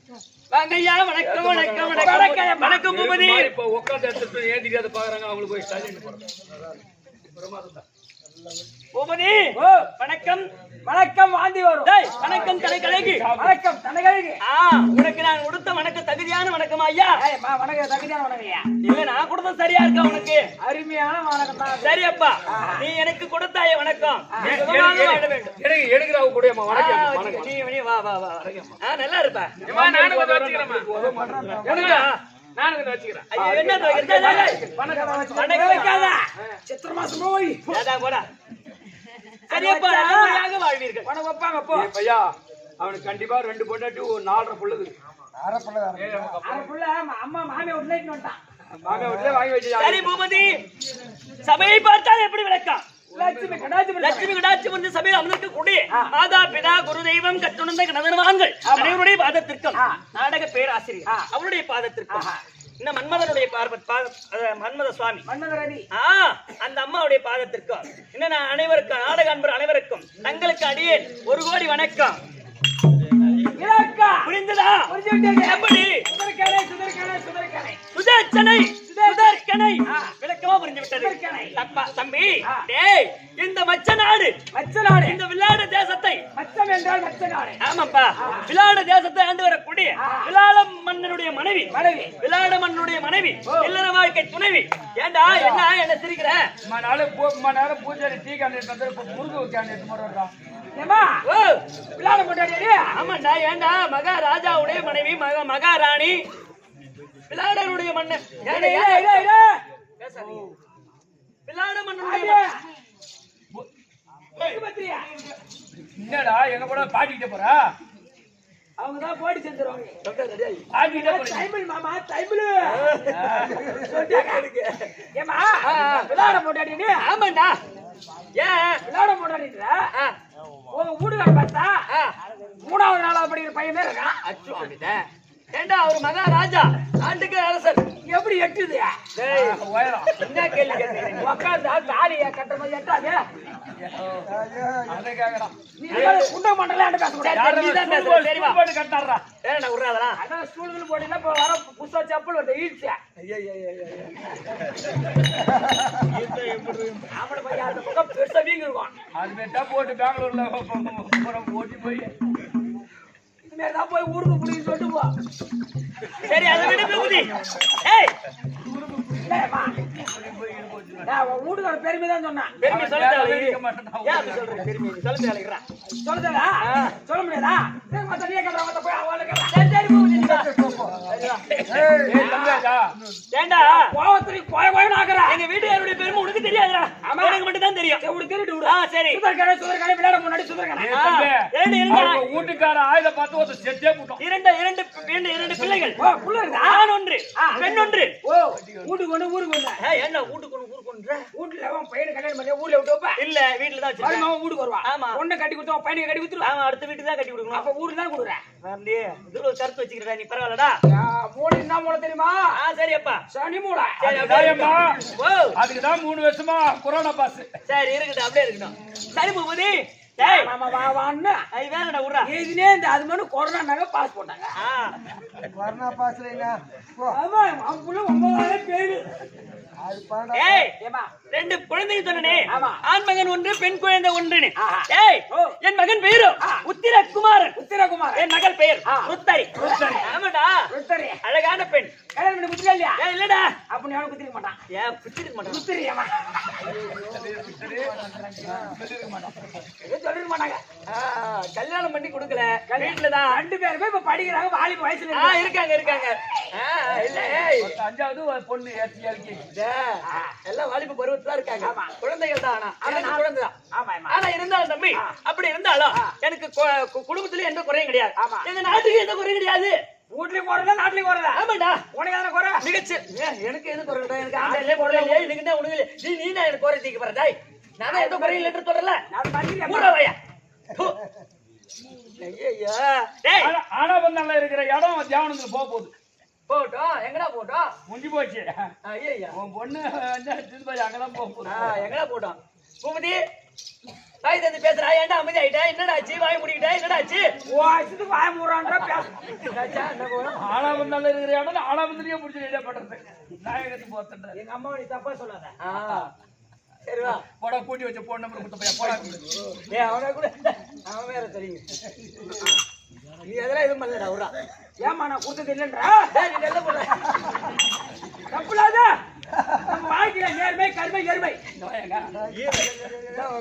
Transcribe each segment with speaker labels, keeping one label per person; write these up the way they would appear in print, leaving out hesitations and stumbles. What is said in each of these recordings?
Speaker 1: வாங்கய்யா. வணக்கம் வணக்கம் வணக்கம் வணக்கம் பூபதி.
Speaker 2: இப்ப உட்கார்ந்து எடுத்துட்டு ஏந்திட்டு அதை பாக்குறாங்க. அவங்களுக்கு போய் ஸ்டாலின்
Speaker 1: பூபதி வணக்கம்
Speaker 3: வணக்கம் வாந்தி வரும்.
Speaker 1: வணக்கம் தலைகழகி.
Speaker 3: வணக்கம் தலைகழகி.
Speaker 1: உனக்கு நான் கொடுத்த வணக்கம் தகுதியான வணக்கம் ஐயா.
Speaker 3: வணக்கம் தகுதியான வணக்கம்யா.
Speaker 1: இல்ல நான் கொடுத்த சரியா இருக்கா உனக்கு?
Speaker 3: அருமையான வணக்கம் தான்.
Speaker 1: சரியப்பா, நீ எனக்கு கொடுத்தாய வணக்கம்.
Speaker 2: எடுக்கிறவங்க கூட வணக்கம்.
Speaker 1: நீ வா வா வா. நல்லா இருப்பா.
Speaker 2: நானும் கொஞ்சம் வச்சுக்கிறேன். நானும் கொஞ்சம் வச்சுக்கிறேன்.
Speaker 1: என்ன வைக்காத
Speaker 3: சித்திர மாசம் போய்
Speaker 1: போடா. சரியப்பா, நல்லபடியாக வாழ்வீர்கள்.
Speaker 3: உனக்கு வைப்பாங்க போ.
Speaker 2: பையா அவனுக்கு கண்டிப்பா 2 பொண்டாட்டி 4.5 புள்ளுது.
Speaker 3: அம்மா மாமியை விட்டு வந்துட்டான்.
Speaker 2: மாமியை விட்டு வாங்கி வச்சு.
Speaker 1: சரி பூபதி, சபையை பார்த்தால் எப்படி விளக்கம்?
Speaker 3: லட்சுமி கடாட்சி
Speaker 1: லட்சுமி கடாட்சி வந்து சபையில் அமர்ந்திருக்க கூடிய மாதா பிதா குரு தெய்வம் கட்டுணர்ந்த கணவன்மார்கள் அனைவருடைய பாதத்திற்கும் நாடக பேராசிரியர் அவருடைய பாதத்திற்கும் இந்த மன்மதனுடைய மன்மத சுவாமி
Speaker 3: மன்மதரவி
Speaker 1: அந்த அம்மாவுடைய பாதத்திற்கும் இன்னும் அனைவருக்கும் நாடக அன்பர் அனைவருக்கும் தங்களுக்கு அடியேன் 1 கோடி வணக்கம். புரிந்ததா? எப்படி சுதர்சனை சுதர்கனை விளக்கமா புரிஞ்சு விட்டது தம்பி. டேய், இந்த மச்ச நாடு இந்த விளையாட தேசத்தை
Speaker 3: மச்சம் என்றால் மச்ச நாடு.
Speaker 1: ஆமாப்பா, விளையாட தேசத்தை ஆண்டு வரக்கூடிய விளையாட மன்னனுடைய மனைவி விளையாட மன்னனுடைய மனைவி இல்லற வாழ்க்கை துணைவி. ஏண்டா என்ன சிரிக்கிற?
Speaker 2: நேரம் பூஜை டீ கேண்டிட்டு முருகு கேண்டிட்டு போடுறா.
Speaker 3: விளையாட போட்டாடி.
Speaker 1: ஆமாண்டா. ஏண்டா மகாராஜாவுடைய மனைவி மகாராணி விளையாடனுடைய மன்னன் விளையாட மன்னனுடைய
Speaker 2: என்னடா எங்க கூட பாட்டிக்கிட்ட போறா?
Speaker 3: அவங்கதான் போட்டி செஞ்சிருவாங்க. ஏமா விளையாட போட்டாடி.
Speaker 1: ஆமாண்டா. ஏன்
Speaker 3: விளையாட போட்டாடின்ற உங்க வீடுகார பார்த்தா 3வது 4வது படிக்கிற பையன் தான் இருக்கான்.
Speaker 1: அச்சு ஏண்டா அவர் மகாராஜா நாட்டுக்கு அரசர்
Speaker 3: எப்படி எட்டுது?
Speaker 1: என்ன கேள்வி கேட்கிறீங்க?
Speaker 3: உட்கார்ந்தா தாலியா கட்டுற மாதிரி எட்டாது.
Speaker 2: அதை கேக்குறான்.
Speaker 3: நீ குண்ட மண்டலம் பேசக்கூடாது.
Speaker 2: கட்டாடுறா.
Speaker 1: ஏன்னா விடுறாதா?
Speaker 3: அதான் ஸ்கூலுக்கு போட்டீங்கன்னா இப்ப வர புதுசா செப்பல் வருது ஈழ்ச்சி. ஆம்பளை பையன் அந்த பக்கம் பெருசா வீங்க இருக்கும்.
Speaker 2: அது மெட்டா போட்டு பெங்களூர்ல ஓட்டி போய்
Speaker 3: இது மாதிரி தான் போய் ஊருக்கு புடின்னு சொல்லிட்டு போ.
Speaker 1: சரி, அதை விட பூபதி. ஏய்
Speaker 3: வீட்டுக்கார பெருமை தான் சொன்னான்.
Speaker 1: பெருமை சொல்ல
Speaker 3: சொல்ல முடியாதா?
Speaker 1: ஏண்டா எங்க வீட்டுக்காரருடைய பெருமை உனக்கு தெரியாதுடா. எனக்கு மட்டும் தான் தெரியும். சரி,
Speaker 3: விளையாட முன்னாடி சுதர்கனை
Speaker 2: வீட்டுக்கார ஆயுத பார்த்து ஒரு செட்டே போட்டோம்.
Speaker 1: 2 பிள்ளைகள். ஆண் ஒன்று பெண் ஒன்று.
Speaker 3: வீட்டுக்கு ஒண்ணு ஊருக்கு ஒண்ணு.
Speaker 1: என்ன வீட்டுக்கு ஒண்ணு ஊருக்கு ஒன்று?
Speaker 3: வீட்டுல பையனை கல்யாணம் பண்ணி ஊர்ல விட்டு வைப்பா.
Speaker 1: இல்ல, வீட்டுல தான் வச்சிருக்கேன்.
Speaker 3: வீட்டுக்கு வருவான்.
Speaker 1: ஆமா,
Speaker 3: ஒண்ணு கட்டி கொடுத்தா பையனுக்கு கட்டி கொடுத்துருவா.
Speaker 1: ஆமா, அடுத்த வீட்டுக்கு தான் கட்டி கொடுக்கணும்.
Speaker 3: அப்ப ஊருக்கு தான் கொடுக்குறேன்.
Speaker 1: இதுல ஒரு கருத்து வச்சுக்கிறா நீ. பரவாயில்லடா.
Speaker 3: மூளை என்ன மூளை தெரியுமா?
Speaker 1: சரி அப்பா,
Speaker 3: சனி மூளை.
Speaker 2: அதுக்குதான் 3 வருஷமா கொரோனா பாஸ்.
Speaker 1: சரி, இருக்கட்டும், அப்படியே இருக்கட்டும். சரி பூபதி,
Speaker 3: அது மட்டும் கொரோனா பாஸ் போட்டாங்க. கொரோனா பாஸ் பேரு
Speaker 1: 2 குழந்தைங்க சொன்னே. ஆண் மகன் ஒன்று, பெண் குழந்தை ஒன்று. என் மகன் பெயரு உத்திரகுமாரன். என் மகள் பெயர் ருத்தரி. ஆமாடா, ருத்தரி அழகான பெண்.
Speaker 3: கல்யாணம் பண்ணி குத்திரா இல்லையா?
Speaker 1: இல்லடா.
Speaker 3: அப்ப நீ அவனை குத்திருக்க மாட்டான்.
Speaker 1: ஏன் குத்திருக்க மாட்டான்?
Speaker 3: குத்திரியாமா சொல்லிருக்க மாட்டாங்க.
Speaker 1: கல்யாணம் பண்ணி கொடுக்கல. வீட்டுலதான்
Speaker 3: 2 பேருமே இப்ப படிக்கிறாங்க. வாலிப வயசுல
Speaker 1: இருக்காங்க. இல்ல,
Speaker 2: 5வது பொண்ணு
Speaker 1: எல்லாம் வாலிப பருவத்துல இருக்காங்க. குழந்தைகள் தான். குழந்தைதான்.
Speaker 3: ஆனா
Speaker 1: இருந்தாலும் தம்பி, அப்படி இருந்தாலும் எனக்கு குடும்பத்துல எந்த குறையும் கிடையாது. எங்க நாட்டுக்கு எந்த குறையும் கிடையாது.
Speaker 3: வீட்லயும் குறைல, நாட்டுலயும் குறைல.
Speaker 1: ஆமாடா.
Speaker 3: உனக்கு எதனா குறை?
Speaker 1: மிகச்சு எனக்கு எது குறை? எனக்கு ஆண்டையிலே குறையிலே. இதுக்கு தான் உனக்கு நீ நான் எனக்கு குறை தீக்க போறதாய். நானே எந்த குறையில் என்று தொடரல. மூடவையா
Speaker 2: ஆனா நல்லா இருக்கிற இடம் தியானத்துல போகுது.
Speaker 1: போட்டோம். எங்கடா போட்டோம்?
Speaker 2: முடிஞ்சு போச்சு.
Speaker 1: ஐயா,
Speaker 2: உன் பொண்ணு அங்கதான் போக போகுது.
Speaker 1: எங்கடா போட்டோம்? பூபதி, வாய் தந்து பேசுறா ஏன்டா அமைதி ஆயிட்டா என்னடா ஆச்சு வாய் முடிக்கிட்டா என்னடா ஆச்சு
Speaker 3: ஓ இது வாய மூறான்றா பேச என்ன போறோம்
Speaker 2: ஆனா வந்தாலும் இருக்கிற இடம் ஆனா வந்து பிடிச்சி ரெடியா பண்றது நாயகத்து போத்துன்ற
Speaker 3: எங்க அம்மா நீ தப்பா சொல்லாத
Speaker 1: சரி வா
Speaker 2: போட கூட்டி வச்ச போன் நம்பர் கொடுத்த பையன் போடா
Speaker 3: ஏய் அவன கூட அவன் வேற தெரியும்
Speaker 1: நீ அதெல்லாம் எதுவும் பண்ணலடா உரா
Speaker 3: ஏமா நான் கொடுத்தது இல்லைன்றா
Speaker 1: டேய் நீ நல்ல போற
Speaker 3: தப்புலாத நம்ம வாழ்க்கையில நேர்மை கருமை எருமை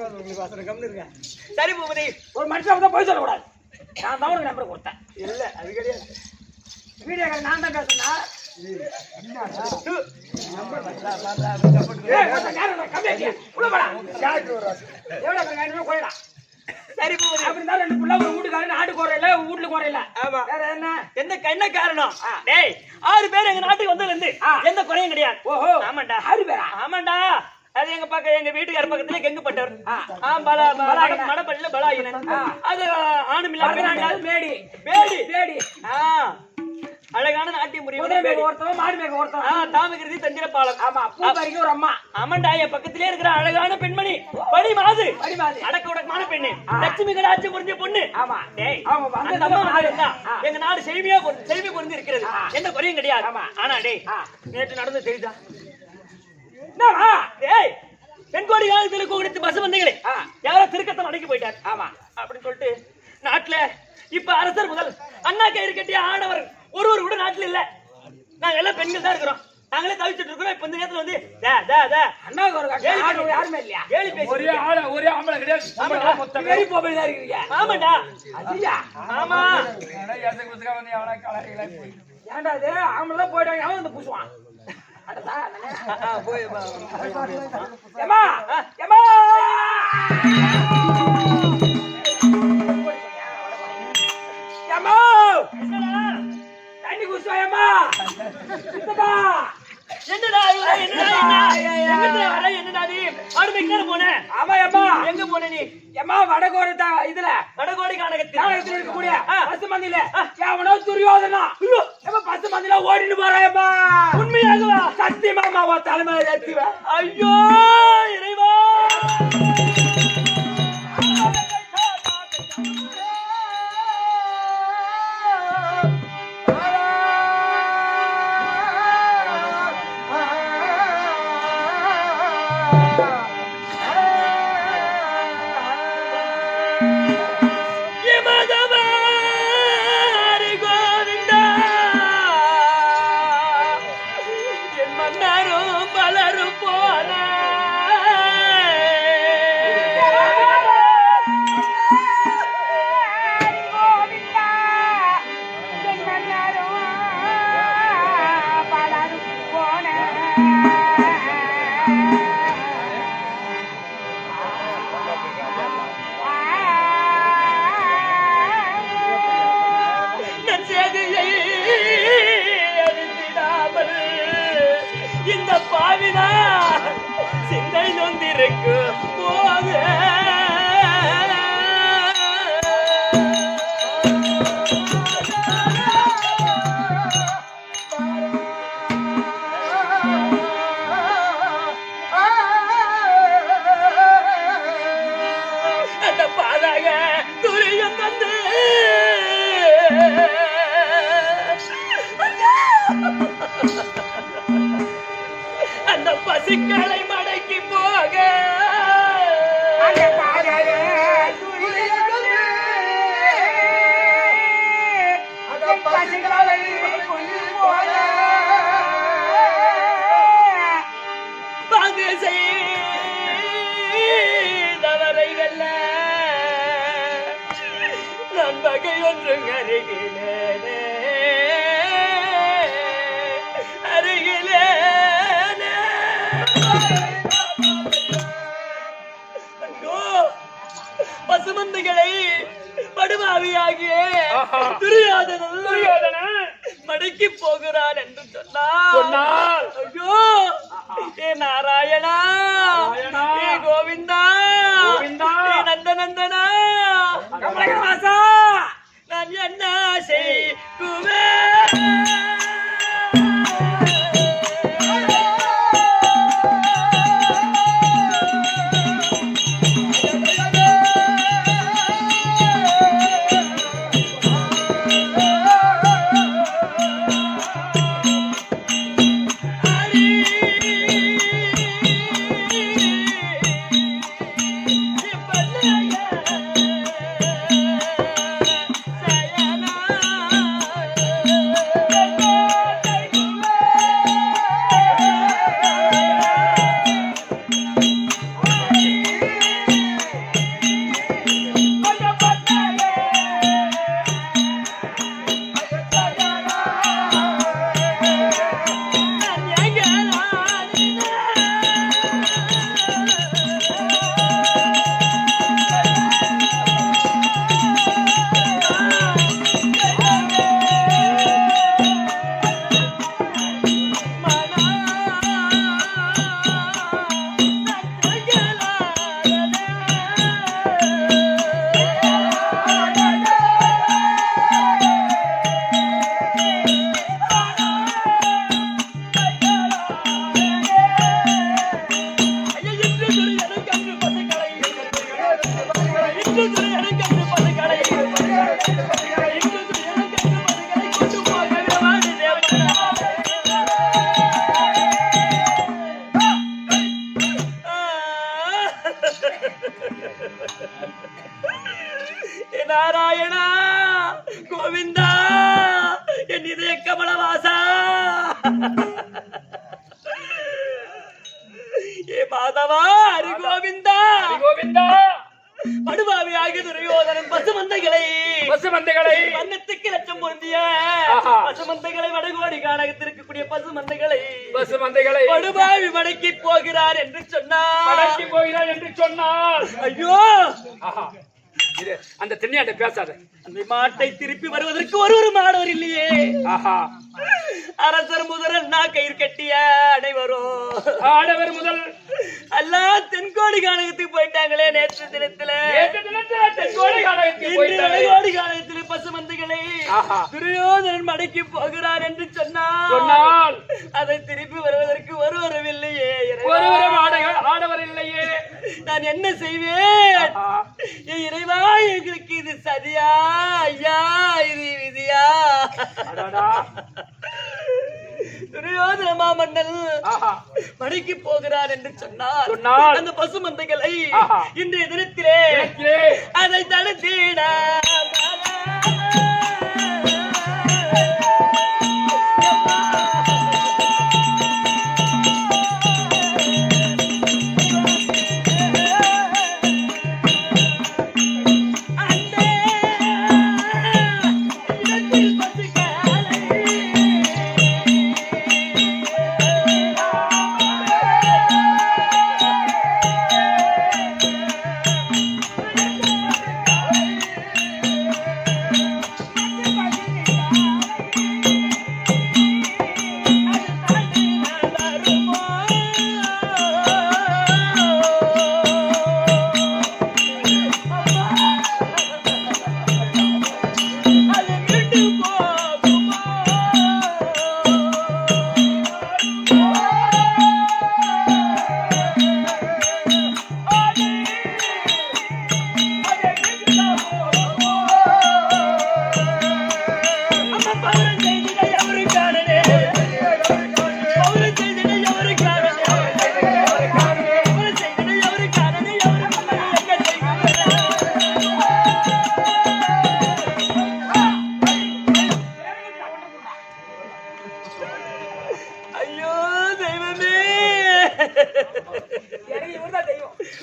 Speaker 1: உங்களுக்கு வாசனை கம்னு இருக்க சரி பூபதி
Speaker 3: ஒரு மனுஷன் தான் போய் சொல்லக்கூடாது நான் தான் உனக்கு நம்பர் கொடுத்தேன்
Speaker 1: இல்ல அது கிடையாது
Speaker 3: வீடியோ நான் தான் பேசுனா
Speaker 1: சரி பூபதி
Speaker 3: அப்படி இருந்தாலும் ரெண்டு புள்ள ஒரு வீட்டுக்காரன் நாட்டுக்கு குறையில வீட்டுல குறையில
Speaker 1: ஆமா
Speaker 3: வேற என்ன
Speaker 1: என்ன காரணம் டேய் 6 பேர் எங்க நாட்டுக்கு வந்ததுல இருந்து எந்த குறையும் கிடையாது
Speaker 3: ஓஹோ
Speaker 1: ஆமாண்டா
Speaker 3: 6 பேரா
Speaker 1: ஆமாண்டா அது எங்க வீட்டுக்கார பக்கத்துல கெங்குப்பட்டவர் மடப்பள்ளியில பலாயினன் அது ஆணுமில்ல
Speaker 3: மேடி
Speaker 1: வேடி
Speaker 3: மேடி
Speaker 1: அழகான நாட்டிய முறையோட
Speaker 3: ஒருத்தவன் மாடு மேக ஒருத்தவன்
Speaker 1: தாமகிருதி தந்திரப்பாளம்
Speaker 3: ஆமா பூபாரிக்கு ஒரு அம்மா
Speaker 1: ஆமாண்டா என் பக்கத்திலே இருக்கிற அழகான பெண்மணி படிமாது அடக்க உடக்கமான பெண்ணு லட்சுமி கடாட்சி புரிஞ்ச பொண்ணு
Speaker 3: ஆமா
Speaker 1: டேய்
Speaker 3: அவங்க வந்து
Speaker 1: அந்த அம்மா இருந்தா எங்க நாடு செழுமை புரிஞ்சு இருக்கிறது எந்த குறையும் கிடையாது ஆனா டேய் நேற்று நடந்து தெரியுதா டேய் பெண்கோடி காலத்தில் கூடித்து பஸ் வந்தீங்களே யாரோ திருக்கத்தம் அடக்கி போயிட்டார் ஆமா அப்படின்னு சொல்லிட்டு நாட்டுல இப்ப அரசர் முதல் அண்ணா கயிறு கட்டிய ஆடவர் ஒருவர் கூட நாட்டுல இல்ல நாங்க எல்லாம் பெண்கள் தான் இருக்கிறோம் நாங்களே தவிச்சிட்டு இருக்கிறோம் இப்ப இந்த நேரத்துல வந்து
Speaker 3: அண்ணா ஒரு யாருமே இல்லையா
Speaker 2: ஒரே ஆம்பளை கிடையாது
Speaker 3: வெறி போபடி தான் இருக்கீங்க
Speaker 1: ஆமாண்டா
Speaker 3: அதியா
Speaker 1: ஆமா
Speaker 3: ஏன்டா அது ஆம்பளை தான் போயிட்டாங்க அவன் வந்து பூசுவான்
Speaker 1: போய்
Speaker 3: ஏமா ஏமா ஏமா தண்ணி குடிச்சோயம்மா
Speaker 1: என்னடா என்னடா நீ ஆடுமைக்கு போன
Speaker 3: ஆமா ஏமா
Speaker 1: எங்க போன நீ
Speaker 3: ஏமா வடகோடி இதுல
Speaker 1: வடகோடி கானகத்தில்
Speaker 3: இருக்கக்கூடிய பசு மந்தில எவனோ துரியோதனா ஏமா பசு மந்தில ஓடிட்டு போறாயம்மா
Speaker 1: உண்மையாகவா
Speaker 3: சத்தியமா மாவா தலைமையில ஏத்துவேன்
Speaker 1: ஐயோ இறைவா பாவினா சிந்தை நொந்திருக்கு போக அந்த பாதாக துரியம் வந்து அந்த பசுக்களை மடக்கி போக பங்கு செய்தவரை வெல்ல நான் வகை ஒன்று அருகிலே அருகிலே பசுமந்துகளை படுமாவியாகிய துரியோதன மடக்கி போகிறான் என்று சொன்னார். ஐயோ ஏ நாராயணா, ஏ கோவிந்தா, ஏ நந்தநந்தனா, நான் என்ன செய்வேன்? கமலவாசா ஏ மாதவா ஹரிகோவிந்தா
Speaker 2: கோவிந்தா
Speaker 1: படுபாவியாகிய துரியோதனன் பசுமந்தைகளை வண்ணத்துக்கு லட்சம் பொருந்திய பசுமந்தைகளை வடகோடி காணகத்தில் இருக்கக்கூடிய பசுமந்தைகளை படுபாவி மடக்கி போகிறார் என்று சொன்னார் ஐயோ
Speaker 2: அந்த தென்னியாண்ட பேசாத
Speaker 1: அந்த மாட்டை திருப்பி வருவதற்கு ஒரு மாடவர் இல்லையே அரசர் முதல் கயிறு கட்டிய
Speaker 2: ஆடவர் முதல்
Speaker 1: எல்லாம் தென்கோடி காணகத்துக்கு போயிட்டாங்களே நேற்று தினத்துல
Speaker 2: தென்கோடி
Speaker 1: காணகத்தில் பசுமந்தைகளை துரியோதனன் மடக்கி போகிறார் என்று
Speaker 2: சொன்னால்
Speaker 1: அதை திருப்பி வருவதற்கு ஒருவரும் இல்லையே
Speaker 2: ஆடவர் இல்லையே
Speaker 1: நான் என்ன செய்வேன் இறைவா எங்களுக்கு இது சதியா ஐயா இது விதியா துரியோதன மாமன்னன் மடக்கி போகிறார் என்று சொன்னார் அந்த பசுமந்தைகளை இன்றைய தினத்திலே அதை தடுத்தீட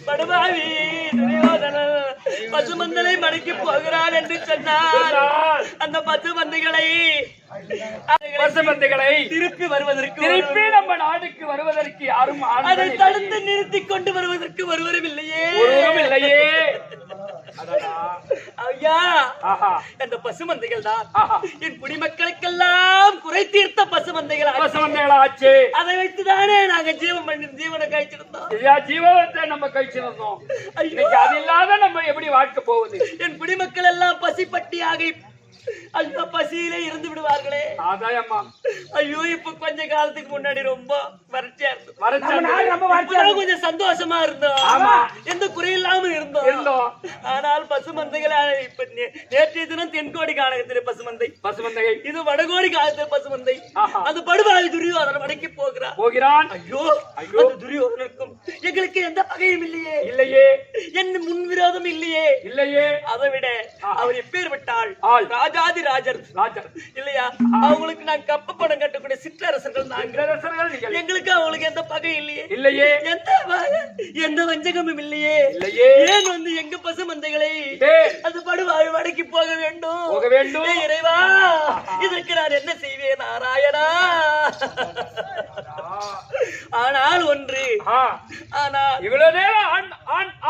Speaker 1: படுபாவி துரியோதனன் பசுமந்தலை மடக்கி போகிறான் என்று சொன்னார் அந்த பசுமந்தைகளை திருப்பி
Speaker 2: நம்ம நாடுக்கு வருவதற்கு யாரும்
Speaker 1: அதை தடுத்து நிறுத்திக் கொண்டு வருவதற்கு ஒருவரும் இல்லையே ஐயா அந்த பசுமந்தைகள் தான் என் குடிமக்களுக்கெல்லாம் குறை தீர்த்த பசுமந்தைகள்
Speaker 2: ஆச்சு.
Speaker 1: அதை வைத்துதானே நாங்க ஜீவனை கழிச்சிருந்தோம்.
Speaker 2: ஜீவனத்தை நம்ம கழிச்சிருந்தோம். அது இல்லாத நம்ம எப்படி வாழ்க்கை போகுது?
Speaker 1: என் குடிமக்கள் எல்லாம் பசிப்பட்டியாக ஐயோ பசியிலே இருந்து விடுவார்களே.
Speaker 2: ஆதாயம்மா
Speaker 1: ஐயோ இப்ப கொஞ்ச காலத்துக்கு முன்னாடி ரொம்ப வறட்சியா இருந்தோம், கொஞ்சம் சந்தோஷமா இருந்தோம், எந்த குறையில்லாம இருந்தோம். ஆனால் பசுமந்தைகள் இப்ப நேற்றைய தினம் தென்கோடி காலகத்திலே பசுமந்தை இது வடகோடி காலத்தில் பசுமந்தை. அது படுபாவி துரியோதனன் வடக்கி போகிறான். ஐயோ ஐயோ துரியோதனனுக்கும் எங்களுக்கு எந்த பகையும் இல்லையே, என் முன்விரோதம் இல்லையே. அதை விட அவர் எப்பேர் விட்டாள் ராஜாதி ராஜர் இல்லையா? அவங்களுக்கு நான் கப்ப பணம் கட்டக்கூடிய சிற்றரசர்கள் எங்களுக்கு அவங்களுக்கு எந்த பகை இல்லையே, எந்த வஞ்சகமும் இல்லையே. ஏன் வந்து எங்க பசுமந்தைகளை அது படுவாய் வடக்கி போக வேண்டும்? இறைவா இதற்கு நான் என்ன செய்வேன் நாராயணா? ஆனால் ஒன்று, ஆனால்
Speaker 2: இவ்வளவு நேரம்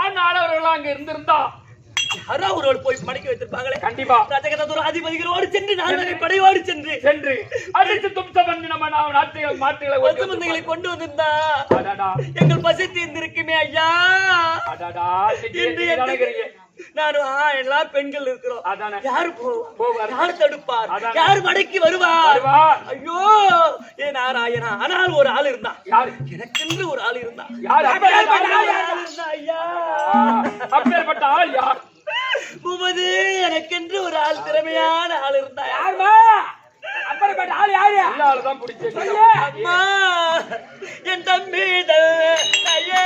Speaker 2: ஆண் ஆடவர்கள் அங்க இருந்திருந்தா
Speaker 1: யாரோ ஒருவள் போய் மடக்கி வைத்திருப்பாங்களே.
Speaker 2: கண்டிப்பா
Speaker 1: ராஜகதோர் அதிபதிகளோடு சென்று நான்கு படையோடு சென்று
Speaker 2: அடித்து தும்சம் பண்ணி நம்ம மாட்டுகளை
Speaker 1: பசுமந்தைகளை கொண்டு வந்திருந்தா எங்கள் பசி தீர்ந்திருக்குமே ஐயா. நானும் எல்லாம் பெண்கள் இருக்கிறோம், யாரு போவார், யாரு தடுப்பார், யாரு மடக்கி வருவார்? ஐயோ ஏ நாராயணா. ஆனால் ஒரு ஆள் இருந்தா, எனக்கென்று ஒரு ஆள் இருந்தா. ஐயா
Speaker 2: அப்பேற்பட்ட ஆள் யார்?
Speaker 1: பூமதி எனக்கென்று ஒரு ஆள், திறமையான ஆள் இருந்தா.
Speaker 3: யாருமா அப்பேற்பட்ட ஆள் யாரு?
Speaker 2: எல்லாரும் பிடிச்ச
Speaker 1: அம்மா என் தம்பிதல் ஐயா.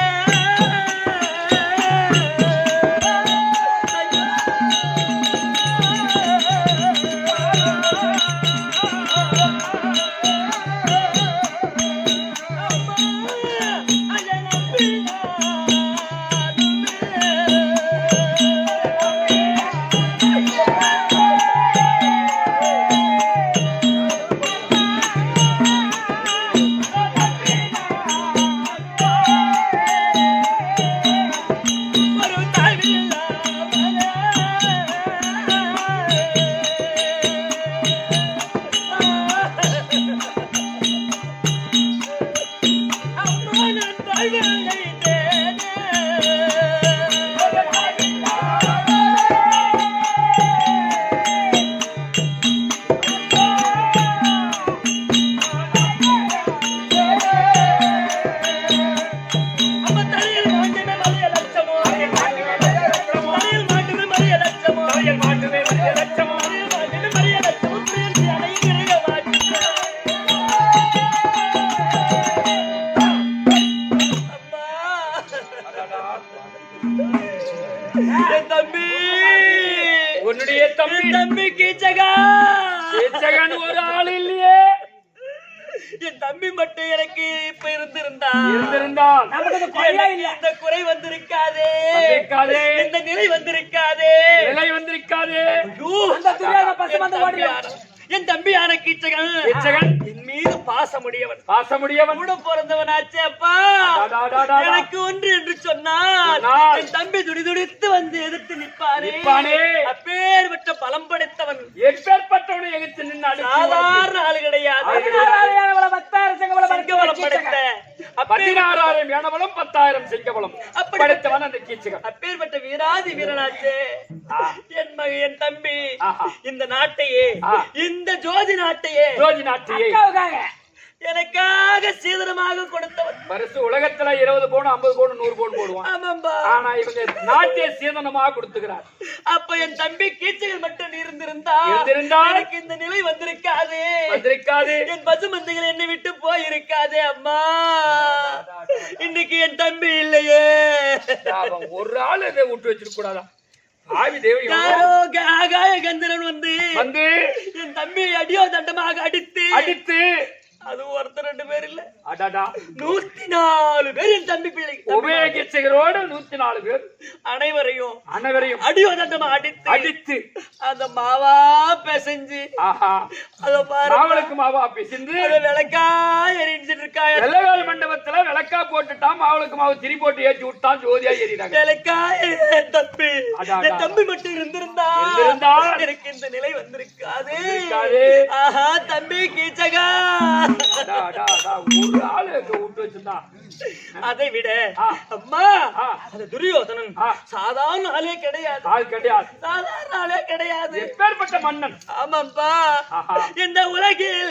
Speaker 2: கீச்சகன் ஒரு ஆள் இல்லையே.
Speaker 1: என் தம்பி மட்டும் எனக்கு இப்ப இருந்திருந்தா
Speaker 3: நமக்கு இந்த குறையே இல்ல.
Speaker 1: இந்த குறை வந்திருக்காதே, இந்த நிலை வந்திருக்காதே.
Speaker 3: அந்த துரியோதன பசு வந்து ஓடி
Speaker 1: என் தம்பியான கீச்சகன் என் மீது பாசமுடையவன் கூட பிறந்தவனாச்சே அப்பா. எனக்கு ஒன்று என்று சொன்னால் என் தம்பி துடிதுடித்து வந்து எதிர்த்து நிற்பானே. அப்பேற்பட்ட பலம் படைத்தவன்,
Speaker 2: எப்பேற்பட்டவனை எதிர்த்து நின்று
Speaker 1: சாதாரண ஆளு கிடையாது.
Speaker 2: 16,000 யானபலம் 10,000 சிங்கபலம் படைத்தவன் அந்த கீச்சகன்.
Speaker 1: அப்பேற்பட்ட வீராதி வீரனாச்சே என் தம்பி. இந்த நாட்டையே, இந்த ஜோதி நாட்டையே எனக்காக சீதனமாக கொடுத்தவன்.
Speaker 2: பரிசு உலகத்துல 20 பவுன் 50 பவுன் 100 பவுன் போடுவான். ஆனா இவங்க நாட்டை சீதனமாக கொடுத்துக்கிறார்.
Speaker 1: அப்ப என் தம்பி கீச்சகன் மட்டும் இருந்திருந்தா எனக்கு இந்த நிலை வந்திருக்காது. என் பசுமந்தைகள் என்னை விட்டு போயிருக்காதே அம்மா. இன்னைக்கு என் தம்பி இல்லையே.
Speaker 2: ஒரு ஆள் இதை விட்டு வச்சிருக்க கூடாதா?
Speaker 1: ஆகாய கந்தரன் வந்து என் தம்பி அடியோ தண்டமாக அடித்து அது ஒருத்தர் 2 பேர் இல்ல, 104 பேர் என் தம்பி பிள்ளை.
Speaker 2: உபயோகிச்சகரோடு 104 பேர்
Speaker 1: அனைவரையும் அடியோ தண்டமா அடித்து அந்த மாவா பிசைஞ்சு
Speaker 2: மாவளுக்கு பிசைந்து
Speaker 1: விளக்கா எரிஞ்சிட்டு இருக்கா.
Speaker 2: வெள்ளவேல் மண்டபத்துல விளக்கா போட்டுட்டான். மாவளுக்கு மாவு திரி போட்டு ஏற்றி விட்டான். ஜோதியா எரினாங்க.
Speaker 1: விளக்கா தம்பி மட்டும் இருந்திருந்தா எனக்கு இந்த நிலை வந்திருக்காது. ஆஹா தம்பி கீச்சகா.
Speaker 2: ஒரு ஆளு விட்டு வச்சிருந்தா.
Speaker 1: அதை விட அம்மா அந்த துரியோதனன் சாதாரண ஆளே கிடையாது. சாதாரண ஆளே கிடையாது.
Speaker 2: எப்பேற்பட்ட மன்னன்.
Speaker 1: ஆமாப்பா. இந்த உலகில்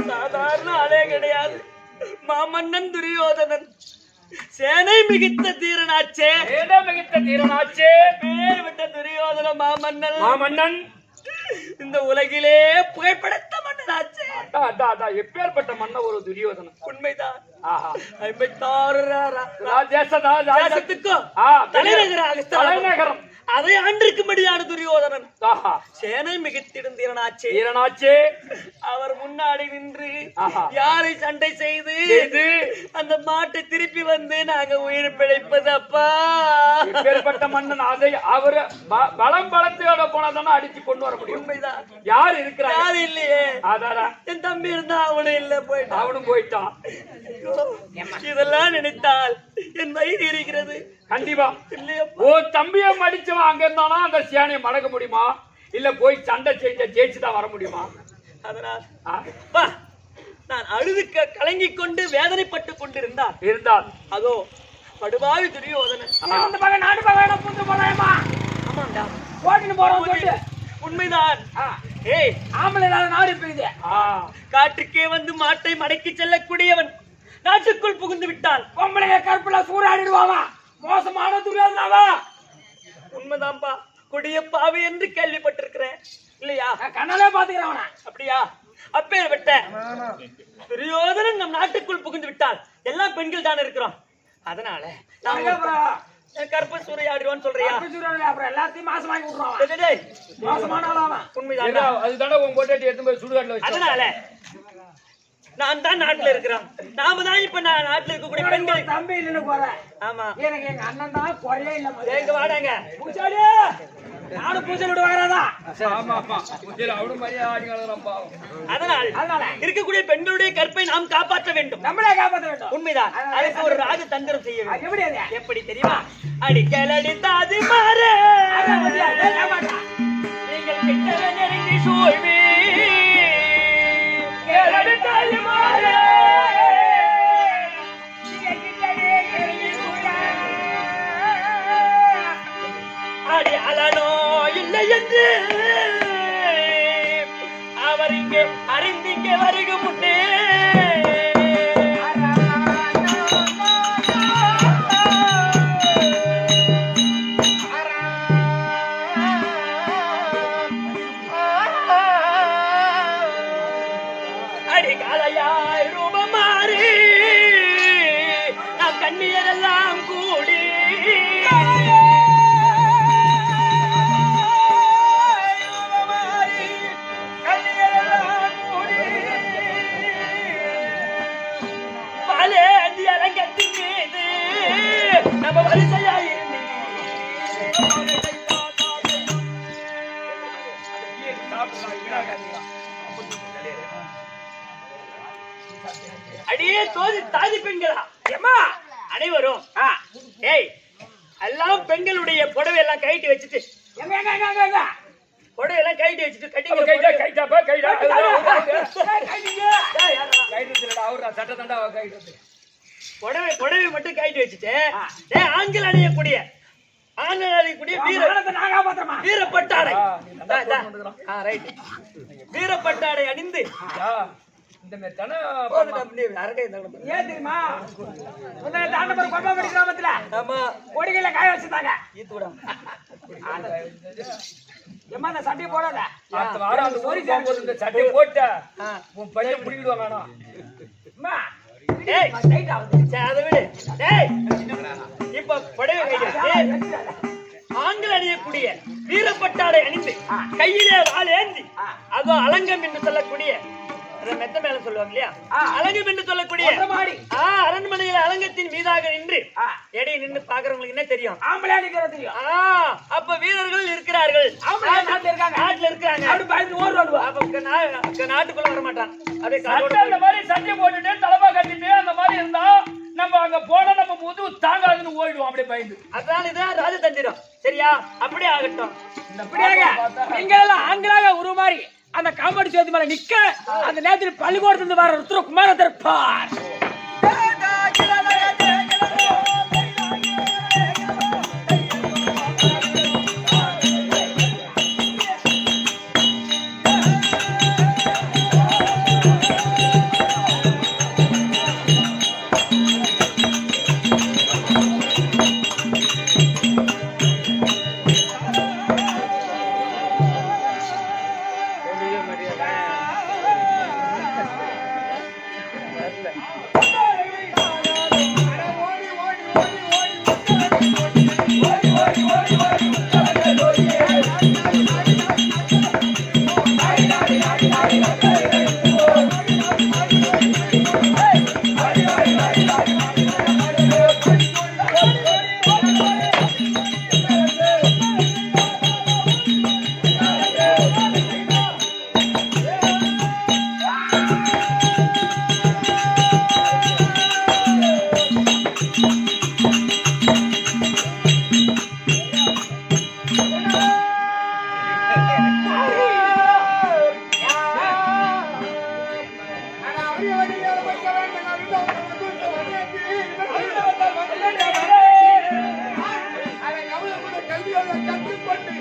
Speaker 1: சாதாரண ஆளே கிடையாது. மாமன்னன் துரியோதனன் சேனை மிகுத்த தீரனாச்சே. பேர் விட்ட துரியோதன மாமன்னன் இந்த உலகிலே புகைப்படைத்த மன்னனாச்சே.
Speaker 2: எப்பேற்பட்ட மன்ன ஒரு துரியோதனன்.
Speaker 1: உண்மைதான். 56 தேசத்துக்கும் தலைநகரம் அதை ஆண்டிருக்கும்படியான துரியோதனன் சேனை மிகுத்திடும் தீரனாச்சே. அவர் முன்னாடி நின்று யாரை சண்டை செய்து அந்த மாட்டை திருப்பி வந்து நாங்க உயிர் பிழைப்பது அப்பா.
Speaker 2: எப்பேற்பட்ட மன்னன். அதை அவரு பலத்தோட போனாதானே அடிச்சு கொண்டு வர முடியும்.
Speaker 1: உண்மைதான்.
Speaker 2: யாரு இருக்கிறா?
Speaker 1: யாரு இல்லையே.
Speaker 2: அதான்
Speaker 1: என் தம்பி இருந்தா அவனும் இல்ல போயிட்டான்.
Speaker 2: அவனும் போயிட்டான்.
Speaker 1: இதெல்லாம் நினைத்தால் என் வயிறு இருக்கிறது.
Speaker 2: கண்டிப்பா ஓ தம்பிய மடிச்சவன் அங்க இருந்தானா அந்த சேனையை மடக்க முடியுமா? இல்ல போய் சண்டை ஜெயிச்சுதான் வர முடியுமா?
Speaker 1: அதனால் நான் அழுது கலங்கிக் கொண்டு வேதனைப்பட்டு கொண்டிருந்தால் அதோ படுபாவி துரியோதனன்
Speaker 3: நாடு பகவான புந்து போலாமா?
Speaker 1: ஆமாண்டா
Speaker 3: ஓடின்னு போறோம்.
Speaker 1: உண்மைதான். ஏய்
Speaker 3: ஆம்பளை நாடு போகுது.
Speaker 1: காட்டுக்கே வந்து மாட்டை மடக்கி செல்லக்கூடியவன் நாட்டுக்குள் புகுந்து விட்டான்.
Speaker 3: பொம்பளைய கற்புல சூறாடிடுவாவா? மோசமான துரியோதனாவா?
Speaker 1: உண்மைதான்பா. கொடிய பாவி என்று கேள்விப்பட்டிருக்கிறேன் இல்லையா?
Speaker 3: கண்ணாலே பாத்துக்கிறவன.
Speaker 1: அப்படியா? அப்பேர் விட்ட துரியோதனன் நம் நாட்டுக்குள் புகுந்து விட்டால் எல்லா பெண்கள் தான் இருக்கிறோம். அதனால கருப்பு சூறையாடுவான்னு சொல்றியா?
Speaker 3: அப்புறம் எல்லாத்தையும் மாசம் வாங்கி விட்டுருவான்.
Speaker 1: டேய், டேய்,
Speaker 3: மாசமானாலும் அவன்
Speaker 1: உண்மைதான்டா.
Speaker 2: அதுதானே உன் போட்டு எடுத்து போய் சுடுகாட்டுல வச்சு.
Speaker 1: அதனால நான் தான் நாட்டுல இருக்கிறோம். நாம தான் இப்ப நாட்டுல இருக்கக்கூடிய பெண்கள்.
Speaker 3: தம்பி இல்லைன்னு போற.
Speaker 1: ஆமா,
Speaker 3: எனக்கு எங்க அண்ணன் தான் குறையே இல்ல.
Speaker 1: எங்க வாடாங்க
Speaker 3: பூச்சாடி நானும் பூச்சல் விட்டு வாங்குறதா.
Speaker 2: ஆமா ஆமா அவனும் மரியாதை ஆடிங்களா.
Speaker 1: அதனால இருக்கக்கூடிய பெண்களுடைய கற்பை நாம் காப்பாற்ற வேண்டும்.
Speaker 3: நம்மளே காப்பாற்ற வேண்டும்.
Speaker 1: உண்மைதான். அதுக்கு ஒரு ராஜ தந்திரம் செய்ய வேண்டும்.
Speaker 3: எப்படி அது?
Speaker 1: எப்படி தெரியுமா? அடிக்கலடித்தாது மாறு நீங்கள் கிட்டவே நெருங்கி சூழ்வி கேளடித்தாது மாறு நீங்கள் கிட்டவே நெருங்கி சூழ அடி அலனோ இல்லை என்று அவர் இங்கே அறிந்து இங்கே வருக முன்னே அடிகாலையாய் ரூபமாறி நாம் கண்ணியரெல்லாம் கூடி பாலேந்தி அரங்கத்தின் மீது நம்ம வரிசையாய் அடியே தோதி தாதி பெண்களா ஏமா அனைவரும் ஏய் எல்லாம் பெண்களுடைய புடவை எல்லாம் கைட்டி வச்சுட்டு புடவை எல்லாம் கைட்டி வச்சுட்டு கட்டிங்க
Speaker 2: கைடா கைடா கைடா
Speaker 1: புடவை மட்டும் கைட்டி வச்சுட்டு ஆண்கள் அணியக்கூடிய வீரப்பட்டாடை வீரப்பட்டாடை அணிந்து
Speaker 3: ஏன் தெரியுமா? தாண்டபுரம் கொம்பாபடி கிராமத்துல கொடிகளை காய வச்சிருந்தாங்க. ஏமா அந்த சட்டையை போடாத.
Speaker 2: சட்டை போட்ட உன் பையன் பிடிக்கிடுவாங்க.
Speaker 1: அதை விடு. இப்ப புடவை ஆண்கள் அணியக்கூடிய வீரப்பட்டாடை அணிந்து கையிலே வாள் ஏந்தி அதோ அலங்கம் என்று சொல்லக்கூடிய மெத்த மேல சொல்லுவாங்க இல்லையா, அலங்கம் என்று சொல்லக்கூடிய அரண்மனையில அலங்கத்தின் மீதாக நின்று எடையை நின்று பாக்குறவங்களுக்கு என்ன தெரியும்? அப்ப வீரர்கள் இருக்கிறார்கள், நாட்டுல இருக்கிறாங்க. நாட்டுக்குள்ள வர மாட்டான். அப்படியே
Speaker 2: அந்த மாதிரி சட்டை போட்டுட்டு தலைமா கட்டிட்டு அந்த மாதிரி இருந்தா நம்ம அங்க போனா நம்ம முதுகு தாங்காதுன்னு ஓடிடுவோம் அப்படியே பயந்து.
Speaker 1: அதனால இதான் ராஜதந்திரம். சரியா? அப்படியே ஆகட்டும்.
Speaker 3: நீங்களெல்லாம் ஆண்களாக உருமாறி அந்த காமெடி சேர்த்து மேல நிக்க அந்த நேரத்தில் பள்ளிக்கூடத்துல வர ருத்ர குமாரதர் பார்.
Speaker 4: கல்வியோட கற்றுக்கொண்டு